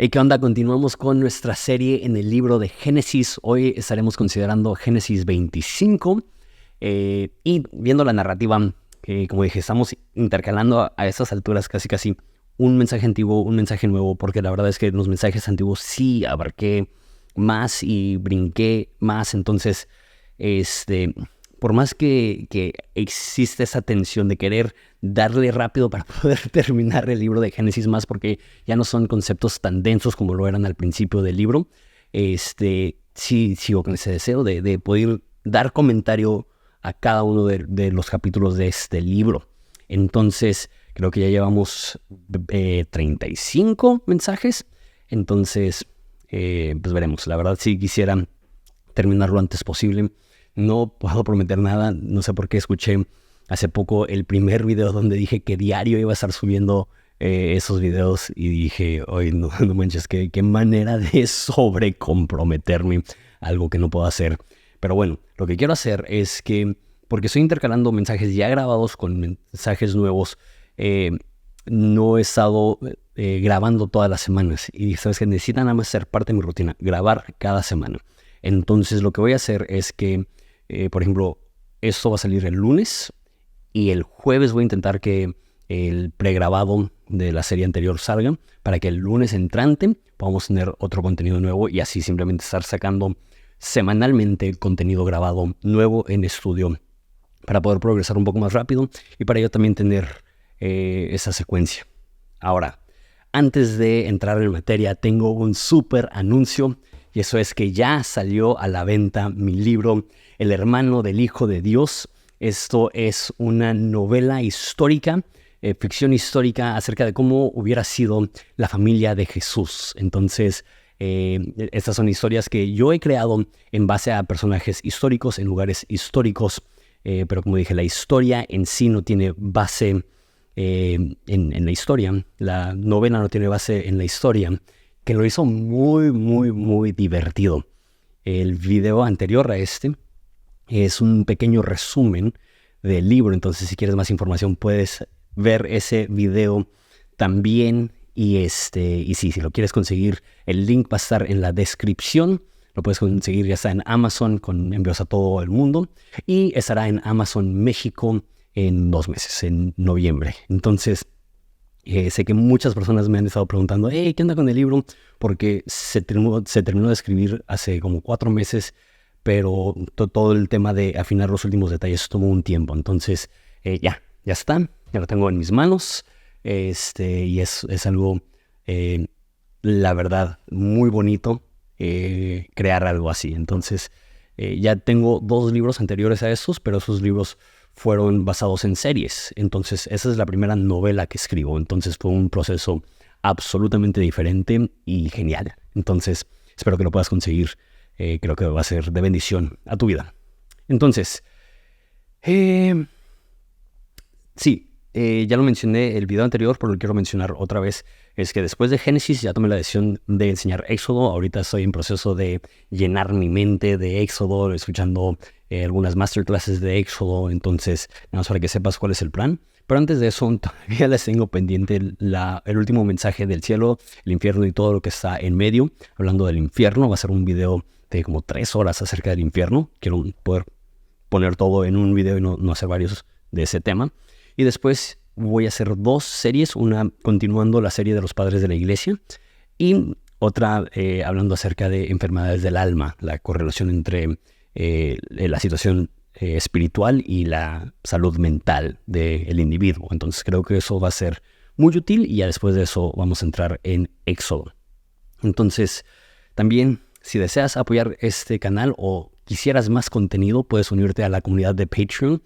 Hey, ¿qué onda? Continuamos con nuestra serie en el libro de Génesis. Hoy estaremos considerando Génesis 25 y viendo la narrativa, como dije, estamos intercalando a esas alturas casi un mensaje antiguo, un mensaje nuevo, porque la verdad es que en los mensajes antiguos sí abarqué más y brinqué más. Entonces, por más que existe esa tensión de querer darle rápido para poder terminar el libro de Génesis, más porque ya no son conceptos tan densos como lo eran al principio del libro, sí sigo con ese deseo de poder dar comentario a cada uno de los capítulos de este libro. Entonces, creo que ya llevamos 35 mensajes. Entonces, pues veremos. La verdad, sí quisiera terminarlo lo antes posible. No puedo prometer nada. No sé por qué escuché hace poco el primer video donde dije que diario iba a estar subiendo esos videos y dije, oye, no manches, qué manera de sobrecomprometerme, algo que no puedo hacer. Pero bueno, lo que quiero hacer es que, porque estoy intercalando mensajes ya grabados con mensajes nuevos, no he estado grabando todas las semanas y sabes que necesitan nada más ser parte de mi rutina, grabar cada semana. Entonces lo que voy a hacer es que, por ejemplo, esto va a salir el lunes y el jueves voy a intentar que el pregrabado de la serie anterior salga para que el lunes entrante podamos tener otro contenido nuevo y así simplemente estar sacando semanalmente contenido grabado nuevo en estudio para poder progresar un poco más rápido y para ello también tener esa secuencia. Ahora, antes de entrar en materia, tengo un súper anuncio y eso es que ya salió a la venta mi libro El hermano del Hijo de Dios. Esto es una novela histórica, ficción histórica acerca de cómo hubiera sido la familia de Jesús. Entonces, estas son historias que yo he creado en base a personajes históricos en lugares históricos, pero como dije, la historia en sí no tiene base en la historia. La novela no tiene base en la historia, que lo hizo muy divertido. El video anterior a este es un pequeño resumen del libro, entonces si quieres más información puedes ver ese video también. Y sí, si lo quieres conseguir, el link va a estar en la descripción. Lo puedes conseguir, ya está en Amazon con envíos a todo el mundo y estará en Amazon México en 2 meses, en noviembre. Entonces, sé que muchas personas me han estado preguntando, hey, ¿qué onda con el libro? Porque se terminó de escribir hace como 4 meses, pero todo el tema de afinar los últimos detalles tomó un tiempo. Entonces, ya está, ya lo tengo en mis manos. Y es algo, la verdad, muy bonito crear algo así. Entonces, ya tengo 2 libros anteriores a estos, pero esos libros fueron basados en series. Entonces, esa es la primera novela que escribo. Entonces, fue un proceso absolutamente diferente y genial. Entonces, espero que lo puedas conseguir. Creo que va a ser de bendición a tu vida. Entonces, sí, ya lo mencioné el video anterior, pero lo quiero mencionar otra vez. Es que después de Génesis ya tomé la decisión de enseñar Éxodo. Ahorita estoy en proceso de llenar mi mente de Éxodo, escuchando algunas masterclasses de Éxodo. Entonces, nada más para que sepas cuál es el plan. Pero antes de eso, todavía les tengo pendiente el último mensaje del cielo, el infierno y todo lo que está en medio. Hablando del infierno, va a ser un video de como 3 horas acerca del infierno. Quiero poder poner todo en un video y no hacer varios de ese tema. Y después voy a hacer 2 series, una continuando la serie de los padres de la iglesia y otra hablando acerca de enfermedades del alma, la correlación entre la situación espiritual y la salud mental del individuo. Entonces creo que eso va a ser muy útil y ya después de eso vamos a entrar en Éxodo. Entonces, también si deseas apoyar este canal o quisieras más contenido, puedes unirte a la comunidad de Patreon.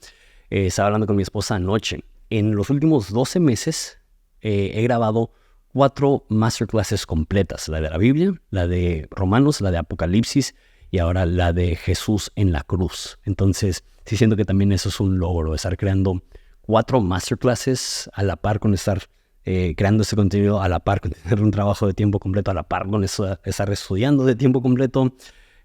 Estaba hablando con mi esposa anoche. En los últimos 12 meses he grabado 4 masterclasses completas. La de la Biblia, la de Romanos, la de Apocalipsis y ahora la de Jesús en la cruz. Entonces, sí siento que también eso es un logro, estar creando 4 masterclasses a la par con estar creando ese contenido, a la par con tener un trabajo de tiempo completo, a la par con eso, estar estudiando de tiempo completo.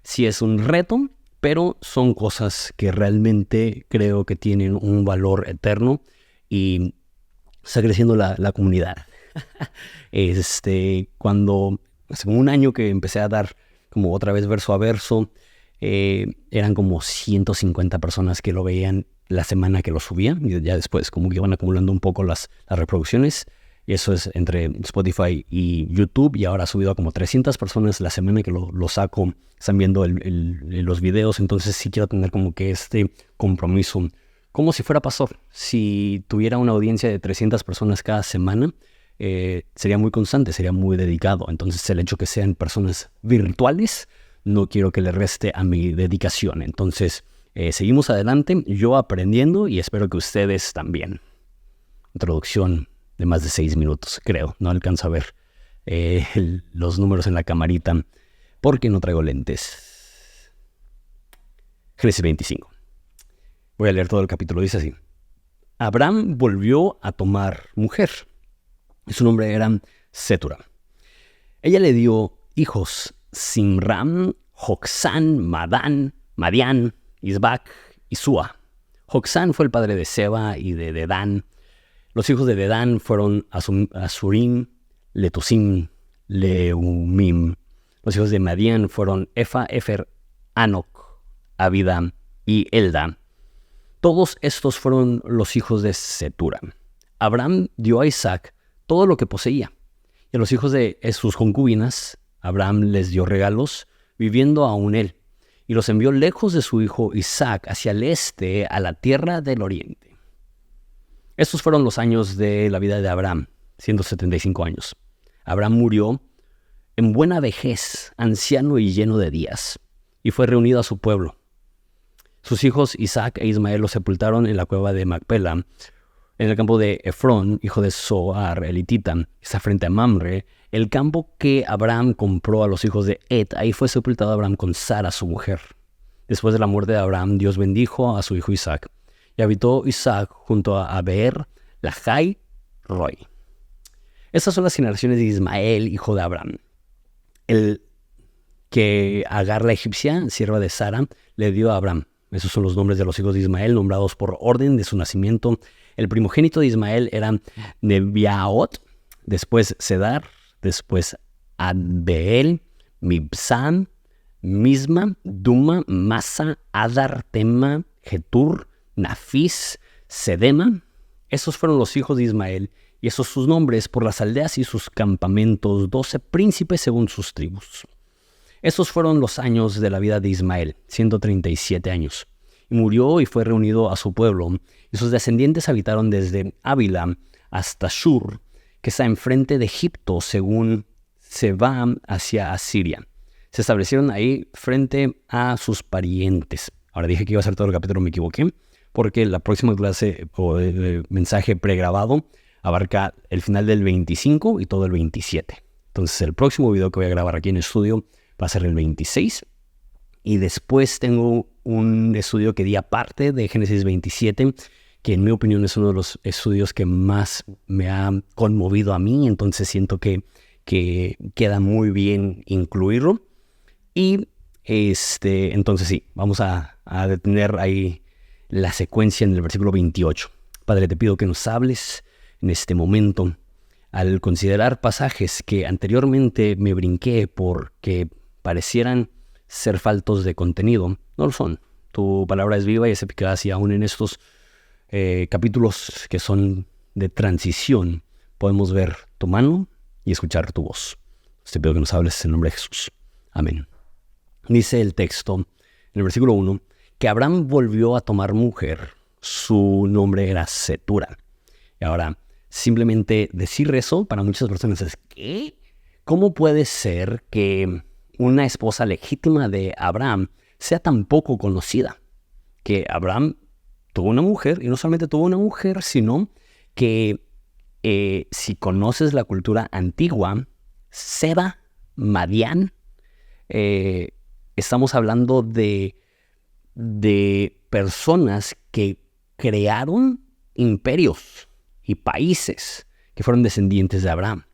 Sí es un reto, pero son cosas que realmente creo que tienen un valor eterno y está creciendo la comunidad. Cuando hace como un año que empecé a dar como otra vez verso a verso. Eran como 150 personas que lo veían la semana que lo subía, y ya después como que iban acumulando un poco las reproducciones, y eso es entre Spotify y YouTube, y ahora ha subido a como 300 personas la semana que lo saco, están viendo los videos. Entonces sí quiero tener como que este compromiso, como si fuera pastor. Si tuviera una audiencia de 300 personas cada semana, sería muy constante, sería muy dedicado. Entonces el hecho que sean personas virtuales no quiero que le reste a mi dedicación. Entonces seguimos adelante, yo aprendiendo y espero que ustedes también. Introducción de más de 6 minutos, creo. No alcanzo a ver los números en la camarita porque no traigo lentes. Génesis 25. Voy a leer todo el capítulo. Dice así: Abraham volvió a tomar mujer. Su nombre era Setura. Ella le dio hijos: Simram, Joksán, Madián, Isbac y Sua. Joksán fue el padre de Seba y de Dedán. Los hijos de Dedán fueron Asurim, Letusim, Leumim. Los hijos de Madián fueron Efa, Efer, Anok, Abida y Elda. Todos estos fueron los hijos de Setura. Abraham dio a Isaac todo lo que poseía, y a los hijos de sus concubinas Abraham les dio regalos, viviendo aún él, y los envió lejos de su hijo Isaac hacia el este, a la tierra del oriente. Estos fueron los años de la vida de Abraham, 175 años. Abraham murió en buena vejez, anciano y lleno de días, y fue reunido a su pueblo. Sus hijos Isaac e Ismael lo sepultaron en la cueva de Macpela, en el campo de Efrón, hijo de Zohar, el hitita, que está frente a Mamre, el campo que Abraham compró a los hijos de Et. Ahí fue sepultado Abraham con Sara, su mujer. Después de la muerte de Abraham, Dios bendijo a su hijo Isaac, y habitó Isaac junto a Beer, Lahai, Roi. Estas son las generaciones de Ismael, hijo de Abraham. El que Agar, la egipcia, sierva de Sara, le dio a Abraham. Esos son los nombres de los hijos de Ismael, nombrados por orden de su nacimiento. El primogénito de Ismael era Nebiaot, después Sedar, después Adbeel, Mibsam, Misma, Duma, Masa, Adar, Tema, Getur, Nafis, Sedema. Esos fueron los hijos de Ismael, y esos sus nombres por las aldeas y sus campamentos, 12 príncipes según sus tribus. Esos fueron los años de la vida de Ismael, 137 años. Y murió y fue reunido a su pueblo, y sus descendientes habitaron desde Ávila hasta Shur, que está enfrente de Egipto, según se va hacia Asiria. Se establecieron ahí frente a sus parientes. Ahora dije que iba a ser todo el capítulo, me equivoqué, porque la próxima clase o mensaje pregrabado abarca el final del 25 y todo el 27. Entonces el próximo video que voy a grabar aquí en estudio va a ser el 26. Y después tengo un estudio que di aparte de Génesis 27, que en mi opinión es uno de los estudios que más me ha conmovido a mí. Entonces siento que queda muy bien incluirlo. Y entonces sí, vamos a detener ahí la secuencia en el versículo 28. Padre, te pido que nos hables en este momento al considerar pasajes que anteriormente me brinqué porque parecieran ser faltos de contenido. No lo son. Tu palabra es viva y es eficaz, y aún en estos capítulos que son de transición podemos ver tu mano y escuchar tu voz. Te pido que nos hables en el nombre de Jesús. Amén. Dice el texto en el versículo 1 que Abraham volvió a tomar mujer. Su nombre era Setura. Y ahora, simplemente decir eso para muchas personas es ¿qué? ¿Cómo puede ser que una esposa legítima de Abraham sea tan poco conocida? Que Abraham tuvo una mujer, y no solamente tuvo una mujer, sino que si conoces la cultura antigua, Seba, Madián, estamos hablando de personas que crearon imperios y países que fueron descendientes de Abraham.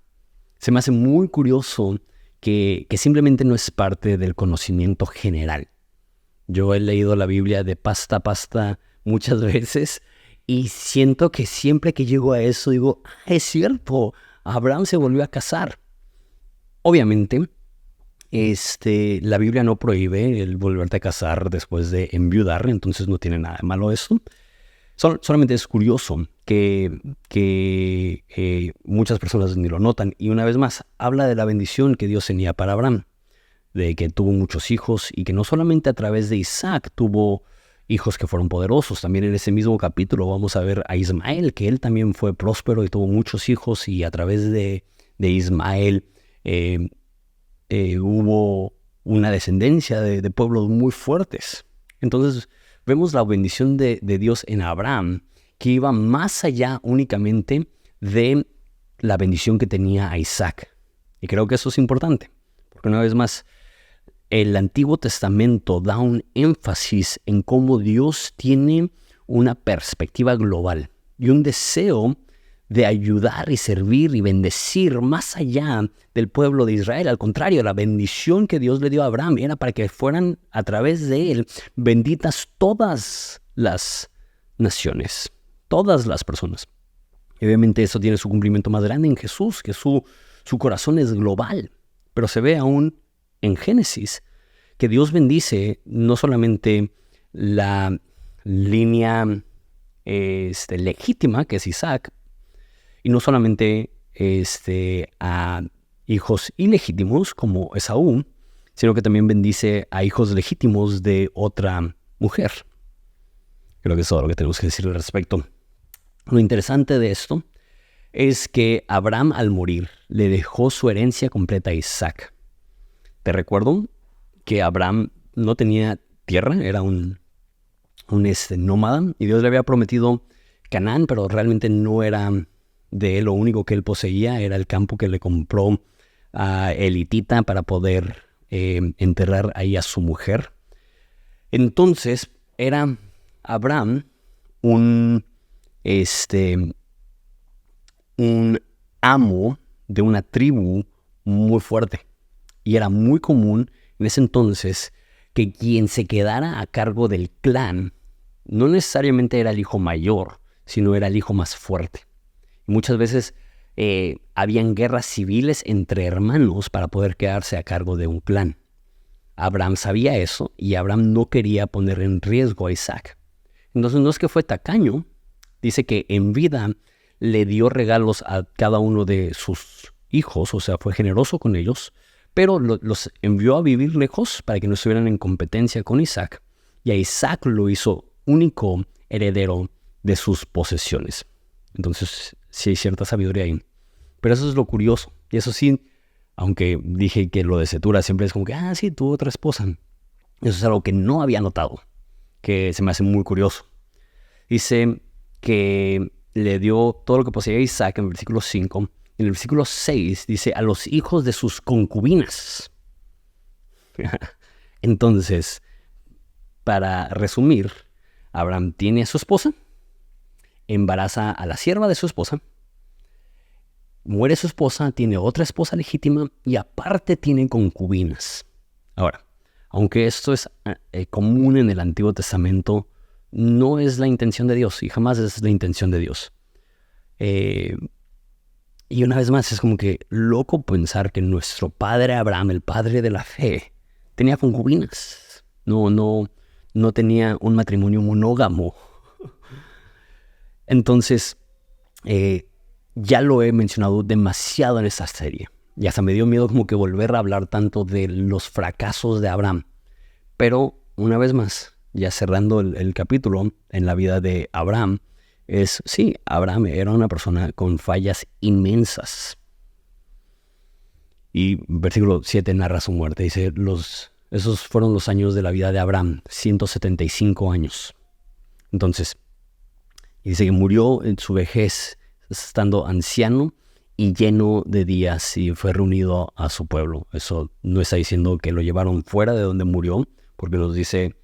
Se me hace muy curioso que simplemente no es parte del conocimiento general. Yo he leído la Biblia de pasta a pasta muchas veces y siento que siempre que llego a eso digo, es cierto, Abraham se volvió a casar. Obviamente, la Biblia no prohíbe el volverte a casar después de enviudar, entonces no tiene nada de malo eso. Solamente es curioso que muchas personas ni lo notan. Y una vez más, habla de la bendición que Dios tenía para Abraham, de que tuvo muchos hijos y que no solamente a través de Isaac tuvo hijos que fueron poderosos. También en ese mismo capítulo vamos a ver a Ismael, que él también fue próspero y tuvo muchos hijos, y a través de Ismael hubo una descendencia de pueblos muy fuertes. Entonces vemos la bendición de Dios en Abraham, que iba más allá únicamente de la bendición que tenía a Isaac. Y creo que eso es importante, porque una vez más, el Antiguo Testamento da un énfasis en cómo Dios tiene una perspectiva global y un deseo de ayudar y servir y bendecir más allá del pueblo de Israel. Al contrario, la bendición que Dios le dio a Abraham era para que fueran a través de él benditas todas las naciones, todas las personas. Y obviamente eso tiene su cumplimiento más grande en Jesús, que su corazón es global, pero se ve aún en Génesis que Dios bendice no solamente la línea legítima, que es Isaac, y no solamente a hijos ilegítimos como Esaú, sino que también bendice a hijos legítimos de otra mujer. Creo que es todo lo que tenemos que decir al respecto. Lo interesante de esto es que Abraham, al morir, le dejó su herencia completa a Isaac. Te recuerdo que Abraham no tenía tierra, era un nómada, y Dios le había prometido Canaán, pero realmente no era de él. Lo único que él poseía era el campo que le compró a Elitita para poder enterrar ahí a su mujer. Entonces era Abraham un amo de una tribu muy fuerte. Y era muy común en ese entonces que quien se quedara a cargo del clan no necesariamente era el hijo mayor, sino era el hijo más fuerte. Y muchas veces habían guerras civiles entre hermanos para poder quedarse a cargo de un clan. Abraham sabía eso y Abraham no quería poner en riesgo a Isaac. Entonces no es que fue tacaño, dice que en vida le dio regalos a cada uno de sus hijos, o sea, fue generoso con ellos, pero los envió a vivir lejos para que no estuvieran en competencia con Isaac, y a Isaac lo hizo único heredero de sus posesiones. Entonces sí hay cierta sabiduría ahí. Pero eso es lo curioso. Y eso sí, aunque dije que lo de Cetura siempre es como que, sí, tuvo otra esposa. Eso es algo que no había notado, que se me hace muy curioso. Dice que le dio todo lo que poseía a Isaac en el versículo 5. En el versículo 6 dice, a los hijos de sus concubinas. Entonces, para resumir, Abraham tiene a su esposa, embaraza a la sierva de su esposa, muere su esposa, tiene otra esposa legítima y aparte tiene concubinas. Ahora, aunque esto es común en el Antiguo Testamento, no es la intención de Dios y jamás es la intención de Dios. Y una vez más es como que loco pensar que nuestro padre Abraham, el padre de la fe, tenía concubinas. No tenía un matrimonio monógamo. Entonces, ya lo he mencionado demasiado en esta serie. Y hasta me dio miedo como que volver a hablar tanto de los fracasos de Abraham. Pero, una vez más, ya cerrando el capítulo en la vida de Abraham, sí, Abraham era una persona con fallas inmensas. Y versículo 7 narra su muerte. Dice, esos fueron los años de la vida de Abraham, 175 años. Entonces, dice que murió en su vejez, estando anciano y lleno de días, y fue reunido a su pueblo. Eso no está diciendo que lo llevaron fuera de donde murió, porque nos dice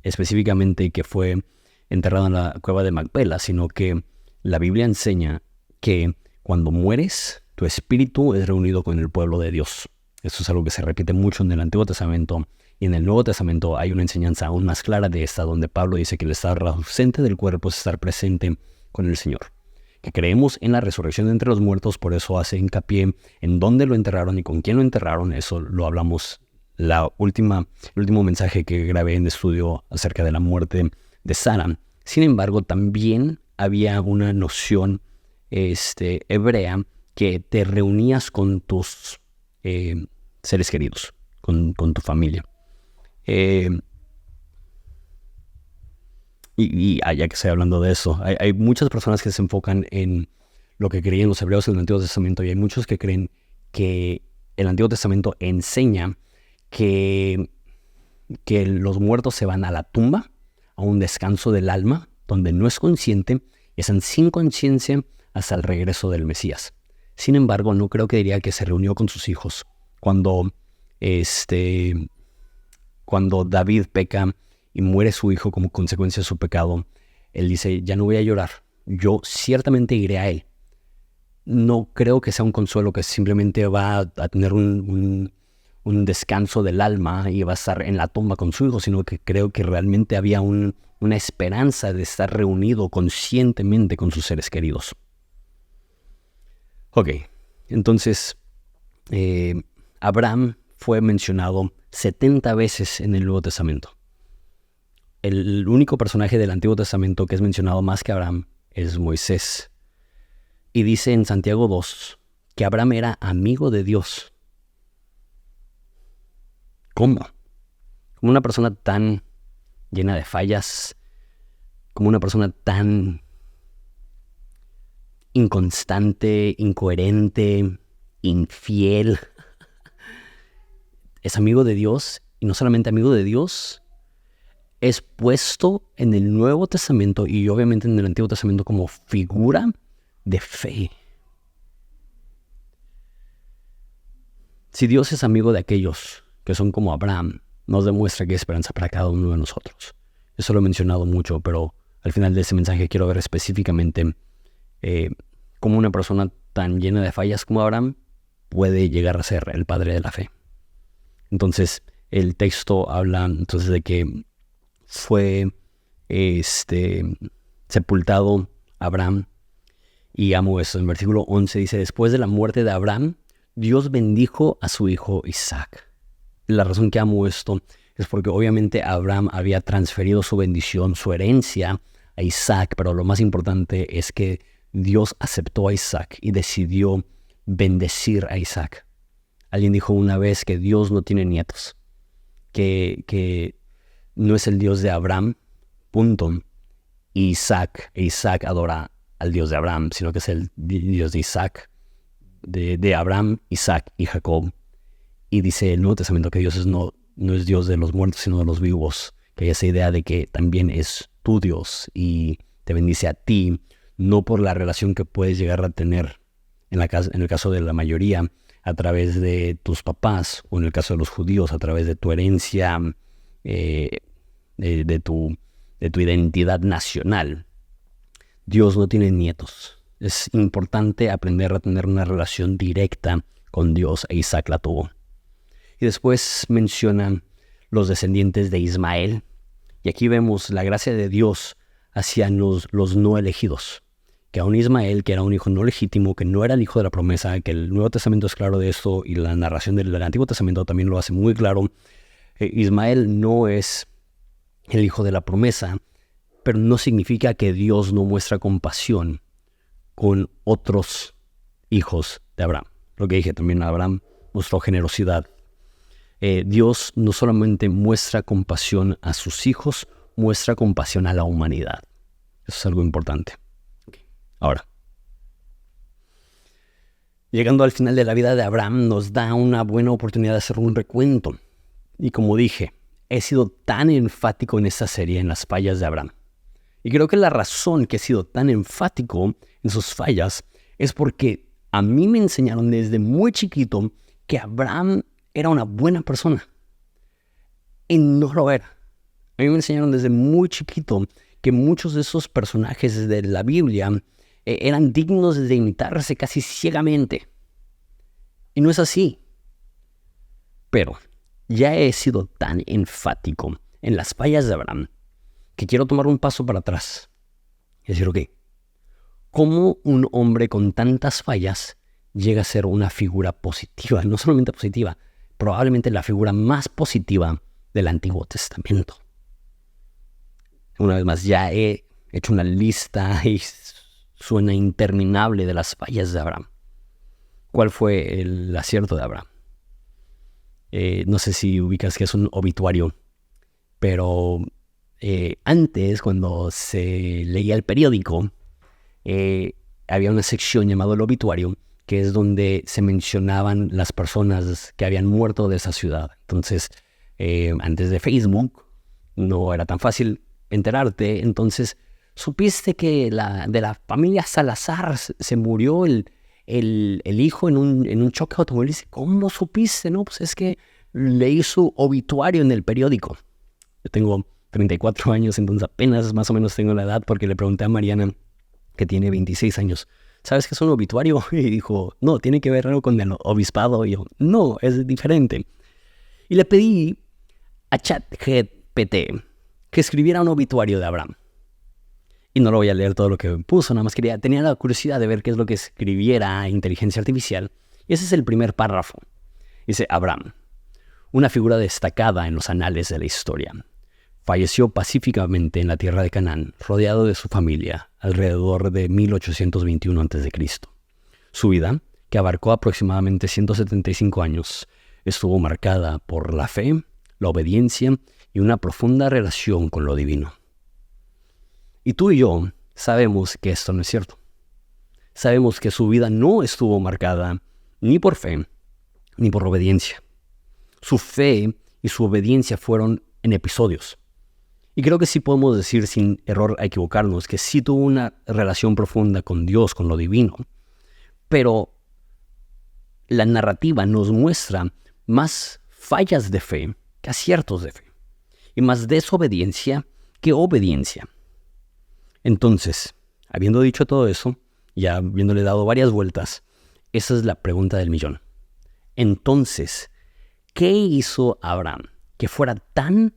específicamente que fue enterrado en la cueva de Macpela, sino que la Biblia enseña que cuando mueres, tu espíritu es reunido con el pueblo de Dios. Eso es algo que se repite mucho en el Antiguo Testamento, y en el Nuevo Testamento hay una enseñanza aún más clara de esta, donde Pablo dice que el estar ausente del cuerpo es estar presente con el Señor. que creemos en la resurrección de entre los muertos, por eso hace hincapié en dónde lo enterraron y con quién lo enterraron. Eso lo hablamos el último mensaje que grabé en estudio acerca de la muerte de Sara. Sin embargo, también había una noción hebrea que te reunías con tus seres queridos, con tu familia. Ya que estoy hablando de eso, hay muchas personas que se enfocan en lo que creían los hebreos en el Antiguo Testamento, y hay muchos que creen que el Antiguo Testamento enseña que los muertos se van a la tumba, a un descanso del alma, donde no es consciente, y están sin conciencia hasta el regreso del Mesías. Sin embargo, no creo que diría que se reunió con sus hijos cuando David peca y muere su hijo como consecuencia de su pecado. Él dice, ya no voy a llorar, yo ciertamente iré a él. No creo que sea un consuelo que simplemente va a tener un descanso del alma y va a estar en la tumba con su hijo, sino que creo que realmente había una esperanza de estar reunido conscientemente con sus seres queridos. Ok, entonces Abraham fue mencionado 70 veces en el Nuevo Testamento. El único personaje del Antiguo Testamento que es mencionado más que Abraham es Moisés. Y dice en Santiago 2 que Abraham era amigo de Dios. ¿Cómo? Como una persona tan llena de fallas, como una persona tan inconstante, incoherente, infiel, es amigo de Dios, y no solamente amigo de Dios, es puesto en el Nuevo Testamento y obviamente en el Antiguo Testamento como figura de fe. Si Dios es amigo de aquellos que son como Abraham, nos demuestra que hay esperanza para cada uno de nosotros. Eso lo he mencionado mucho, pero al final de ese mensaje quiero ver específicamente cómo una persona tan llena de fallas como Abraham puede llegar a ser el padre de la fe. Entonces, el texto habla entonces de que fue sepultado Abraham, y amo eso. En versículo 11 dice, después de la muerte de Abraham, Dios bendijo a su hijo Isaac. La razón que amo esto es porque obviamente Abraham había transferido su bendición, su herencia a Isaac, pero lo más importante es que Dios aceptó a Isaac y decidió bendecir a Isaac. Alguien dijo una vez que Dios no tiene nietos, que no es el Dios de Abraham, punto, y Isaac adora al Dios de Abraham, sino que es el Dios de Isaac, de Abraham, Isaac y Jacob. Y dice el Nuevo Testamento que Dios no es Dios de los muertos, sino de los vivos, que hay esa idea de que también es tu Dios y te bendice a ti, no por la relación que puedes llegar a tener, en el caso de la mayoría, a través de tus papás, o en el caso de los judíos, a través de tu herencia, de tu identidad nacional. Dios no tiene nietos. Es importante aprender a tener una relación directa con Dios, e Isaac la tuvo. Y después menciona los descendientes de Ismael. Y aquí vemos la gracia de Dios hacia los no elegidos. Que aún Ismael, que era un hijo no legítimo, que no era el hijo de la promesa, que el Nuevo Testamento es claro de esto y la narración del Antiguo Testamento también lo hace muy claro. Ismael no es el hijo de la promesa, pero no significa que Dios no muestra compasión con otros hijos de Abraham. Lo que dije también, Abraham mostró generosidad. Dios no solamente muestra compasión a sus hijos, muestra compasión a la humanidad. Eso es algo importante. Ahora, llegando al final de la vida de Abraham, nos da una buena oportunidad de hacer un recuento. Y como dije, he sido tan enfático en esta serie en las fallas de Abraham. Y creo que la razón que he sido tan enfático en sus fallas es porque a mí me enseñaron desde muy chiquito que Abraham era una buena persona. Y no lo era. A mí me enseñaron desde muy chiquito que muchos de esos personajes de la Biblia eran dignos de imitarse casi ciegamente. Y no es así. Pero ya he sido tan enfático en las fallas de Abraham que quiero tomar un paso para atrás y decir, ok, cómo un hombre con tantas fallas llega a ser una figura positiva, no solamente positiva, probablemente la figura más positiva del Antiguo Testamento. Una vez más, ya he hecho una lista y suena interminable de las fallas de Abraham. ¿Cuál fue el acierto de Abraham? No sé si ubicas que es un obituario, pero antes, cuando se leía el periódico, había una sección llamada el obituario, que es donde se mencionaban las personas que habían muerto de esa ciudad. Entonces, antes de Facebook, no era tan fácil enterarte. Entonces, supiste que de la familia Salazar se murió el hijo en un choque automovilístico. ¿Cómo supiste? No, pues es que leí su obituario en el periódico. Yo tengo 34 años, entonces apenas más o menos tengo la edad, porque le pregunté a Mariana, que tiene 26 años, ¿sabes qué es un obituario? Y dijo, no, tiene que ver algo con el obispado. Y yo, no, es diferente. Y le pedí a ChatGPT que escribiera un obituario de Abraham. Y no lo voy a leer todo lo que puso, nada más tenía la curiosidad de ver qué es lo que escribiera inteligencia artificial. Y ese es el primer párrafo. Dice, Abraham, una figura destacada en los anales de la historia. Falleció pacíficamente en la tierra de Canaán, rodeado de su familia, alrededor de 1821 a.C. Su vida, que abarcó aproximadamente 175 años, estuvo marcada por la fe, la obediencia y una profunda relación con lo divino. Y tú y yo sabemos que esto no es cierto. Sabemos que su vida no estuvo marcada ni por fe ni por obediencia. Su fe y su obediencia fueron en episodios. Y creo que sí podemos decir sin error a equivocarnos que sí tuvo una relación profunda con Dios, con lo divino. Pero la narrativa nos muestra más fallas de fe que aciertos de fe. Y más desobediencia que obediencia. Entonces, habiendo dicho todo eso, ya habiéndole dado varias vueltas, esa es la pregunta del millón. Entonces, ¿qué hizo Abraham que fuera tan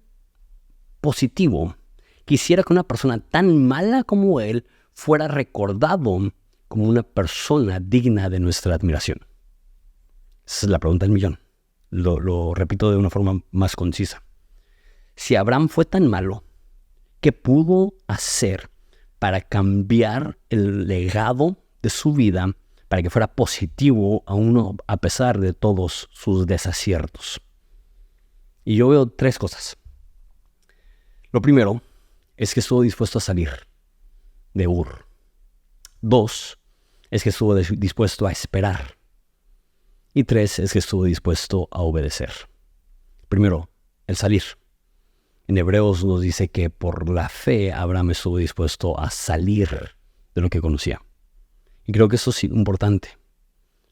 positivo que hiciera que una persona tan mala como él fuera recordado como una persona digna de nuestra admiración? Esa es la pregunta del millón. Lo repito de una forma más concisa. Si Abraham fue tan malo, ¿qué pudo hacer para cambiar el legado de su vida para que fuera positivo a pesar de todos sus desaciertos? Y yo veo tres cosas. Lo primero es que estuvo dispuesto a salir de Ur. 2 es que estuvo dispuesto a esperar. Y 3 es que estuvo dispuesto a obedecer. Primero, el salir. En Hebreos nos dice que por la fe Abraham estuvo dispuesto a salir de lo que conocía. Y creo que eso es importante.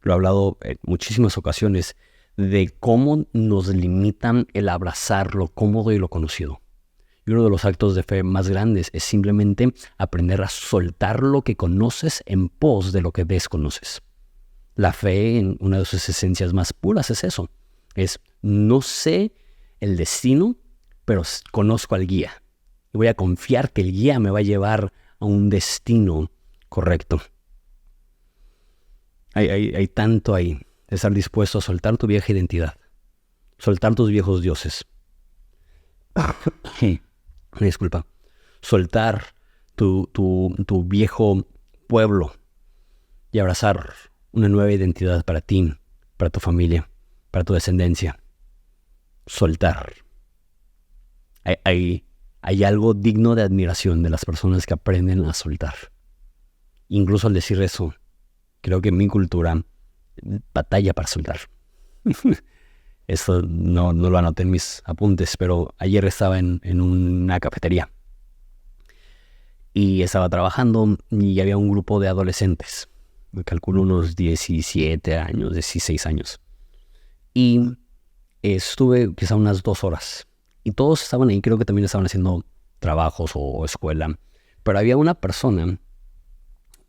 Lo he hablado en muchísimas ocasiones de cómo nos limitan el abrazar lo cómodo y lo conocido. Y uno de los actos de fe más grandes es simplemente aprender a soltar lo que conoces en pos de lo que desconoces. La fe, en una de sus esencias más puras, es eso. Es, no sé el destino, pero conozco al guía. Y voy a confiar que el guía me va a llevar a un destino correcto. Hay tanto ahí. Estar dispuesto a soltar tu vieja identidad. Soltar tus viejos dioses. Disculpa. Soltar tu viejo pueblo y abrazar una nueva identidad para ti, para tu familia, para tu descendencia. Soltar. Hay algo digno de admiración de las personas que aprenden a soltar. Incluso al decir eso, creo que mi cultura batalla para soltar. Esto no lo anoté en mis apuntes, pero ayer estaba en una cafetería y estaba trabajando y había un grupo de adolescentes. Me calculo unos 17 años, 16 años. Y estuve quizá unas 2 horas. Y todos estaban ahí, creo que también estaban haciendo trabajos o escuela. Pero había una persona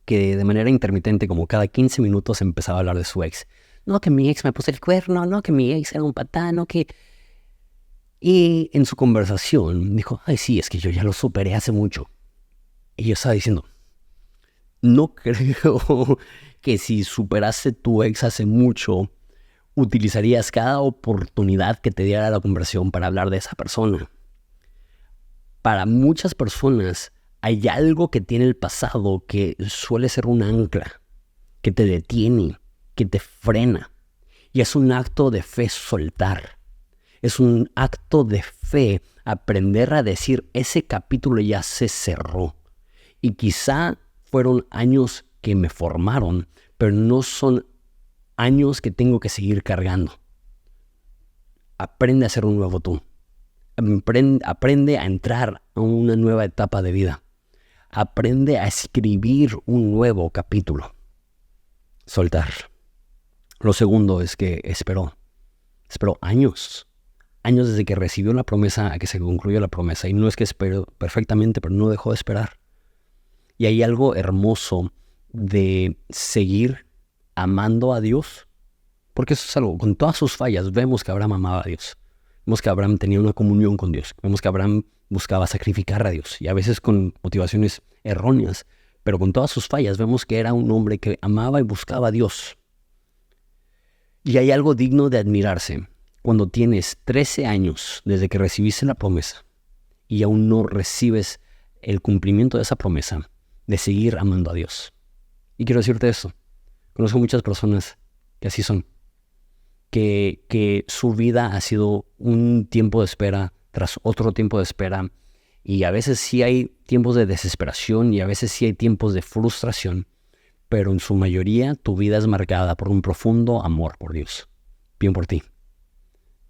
que de manera intermitente, como cada 15 minutos, empezaba a hablar de su ex. No, que mi ex me puso el cuerno, no, que mi ex era un patán, no, que... Y en su conversación dijo, ay, sí, es que yo ya lo superé hace mucho. Y yo estaba diciendo, no creo que si superaste tu ex hace mucho, utilizarías cada oportunidad que te diera la conversación para hablar de esa persona. Para muchas personas hay algo que tiene el pasado que suele ser un ancla, que te detiene, que te frena. Y es un acto de fe soltar. Es un acto de fe aprender a decir, ese capítulo ya se cerró. Y quizá fueron años que me formaron, pero no son años que tengo que seguir cargando. Aprende a ser un nuevo tú. Aprende a entrar a una nueva etapa de vida. Aprende a escribir un nuevo capítulo. Soltar. Lo segundo es que esperó años desde que recibió la promesa a que se concluyó la promesa. Y no es que esperó perfectamente, pero no dejó de esperar. Y hay algo hermoso de seguir amando a Dios, porque eso es algo, con todas sus fallas, vemos que Abraham amaba a Dios. Vemos que Abraham tenía una comunión con Dios. Vemos que Abraham buscaba sacrificar a Dios, y a veces con motivaciones erróneas, pero con todas sus fallas vemos que era un hombre que amaba y buscaba a Dios. Y hay algo digno de admirarse cuando tienes 13 años desde que recibiste la promesa y aún no recibes el cumplimiento de esa promesa, de seguir amando a Dios. Y quiero decirte esto, conozco muchas personas que así son, que su vida ha sido un tiempo de espera tras otro tiempo de espera, y a veces sí hay tiempos de desesperación y a veces sí hay tiempos de frustración, pero en su mayoría tu vida es marcada por un profundo amor por Dios. Bien por ti.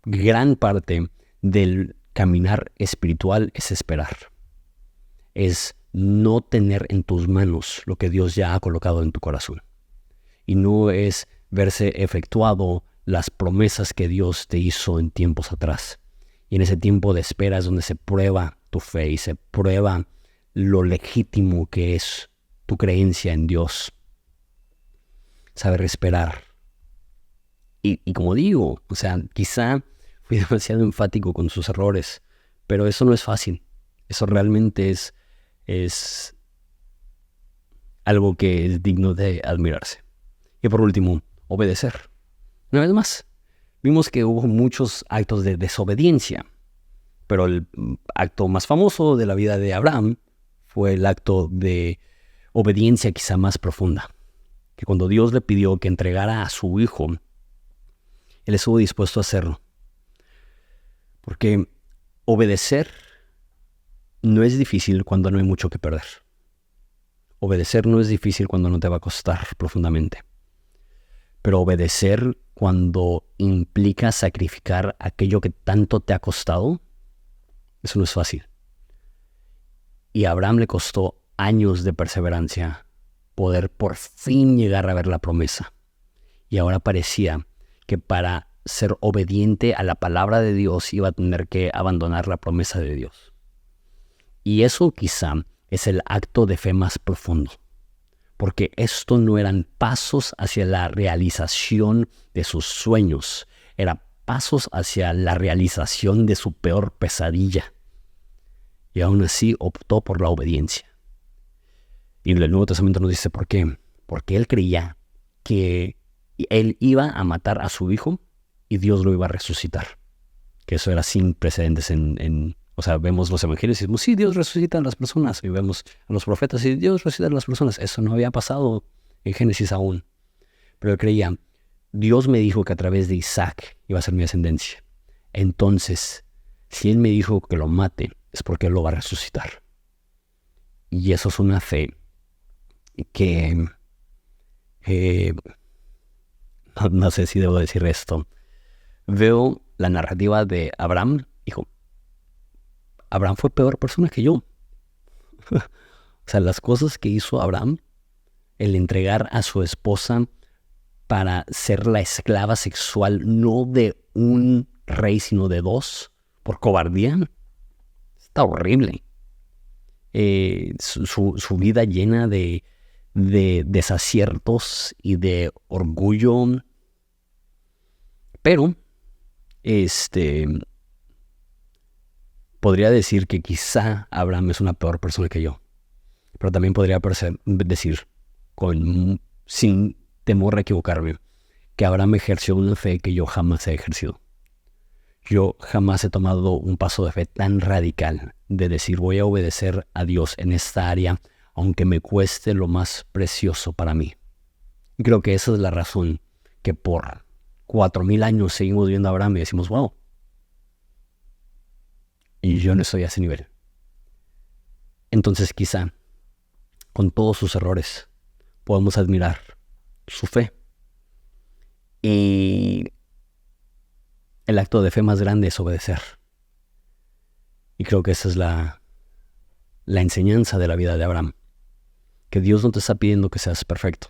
Gran parte del caminar espiritual es esperar. Es no tener en tus manos lo que Dios ya ha colocado en tu corazón. Y no es verse efectuado las promesas que Dios te hizo en tiempos atrás. Y en ese tiempo de espera es donde se prueba tu fe y se prueba lo legítimo que es tu creencia en Dios. Saber esperar. Y como digo, o sea, quizá fui demasiado enfático con sus errores, pero eso no es fácil. Eso realmente es algo que es digno de admirarse. Y por último, obedecer. Una vez más, vimos que hubo muchos actos de desobediencia, pero el acto más famoso de la vida de Abraham fue el acto de obediencia quizá más profunda. Que cuando Dios le pidió que entregara a su hijo, él estuvo dispuesto a hacerlo. Porque obedecer no es difícil cuando no hay mucho que perder. Obedecer no es difícil cuando no te va a costar profundamente. Pero obedecer cuando implica sacrificar aquello que tanto te ha costado, eso no es fácil. Y a Abraham le costó años de perseverancia poder por fin llegar a ver la promesa. Y ahora parecía que para ser obediente a la palabra de Dios iba a tener que abandonar la promesa de Dios. Y eso quizá es el acto de fe más profundo, porque esto no eran pasos hacia la realización de sus sueños, eran pasos hacia la realización de su peor pesadilla. Y aún así optó por la obediencia. Y el Nuevo Testamento nos dice por qué. Porque él creía que él iba a matar a su hijo y Dios lo iba a resucitar. Que eso era sin precedentes o sea, vemos los evangelios y decimos, sí, Dios resucita a las personas. Y vemos a los profetas y Dios resucita a las personas. Eso no había pasado en Génesis aún. Pero él creía, Dios me dijo que a través de Isaac iba a ser mi descendencia. Entonces, si él me dijo que lo mate, es porque él lo va a resucitar. Y eso es una fe que no sé si debo decir esto. Veo la narrativa de Abraham. Hijo, Abraham fue peor persona que yo. O sea, las cosas que hizo Abraham, el entregar a su esposa para ser la esclava sexual, no de un rey, sino de dos, por cobardía, está horrible. Su vida llena de desaciertos y de orgullo. Pero, podría decir que quizá Abraham es una peor persona que yo. Pero también podría decir, sin temor a equivocarme, que Abraham ejerció una fe que yo jamás he ejercido. Yo jamás he tomado un paso de fe tan radical de decir voy a obedecer a Dios en esta área, aunque me cueste lo más precioso para mí. Y creo que esa es la razón que por 4,000 años seguimos viendo a Abraham y decimos, wow. Y yo no estoy a ese nivel. Entonces quizá, con todos sus errores, podemos admirar su fe. Y el acto de fe más grande es obedecer. Y creo que esa es la enseñanza de la vida de Abraham. Que Dios no te está pidiendo que seas perfecto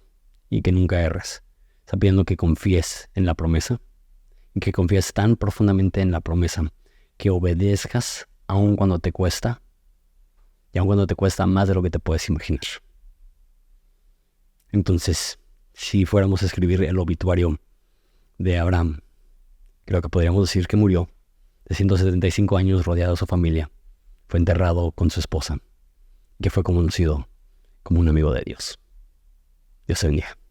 y que nunca erres. Está pidiendo que confíes en la promesa y que confíes tan profundamente en la promesa que obedezcas aun cuando te cuesta y aun cuando te cuesta más de lo que te puedes imaginar. Entonces, si fuéramos a escribir el obituario de Abraham, creo que podríamos decir que murió de 175 años rodeado de su familia. Fue enterrado con su esposa, que fue conocido como un amigo de Dios. Dios te bendiga.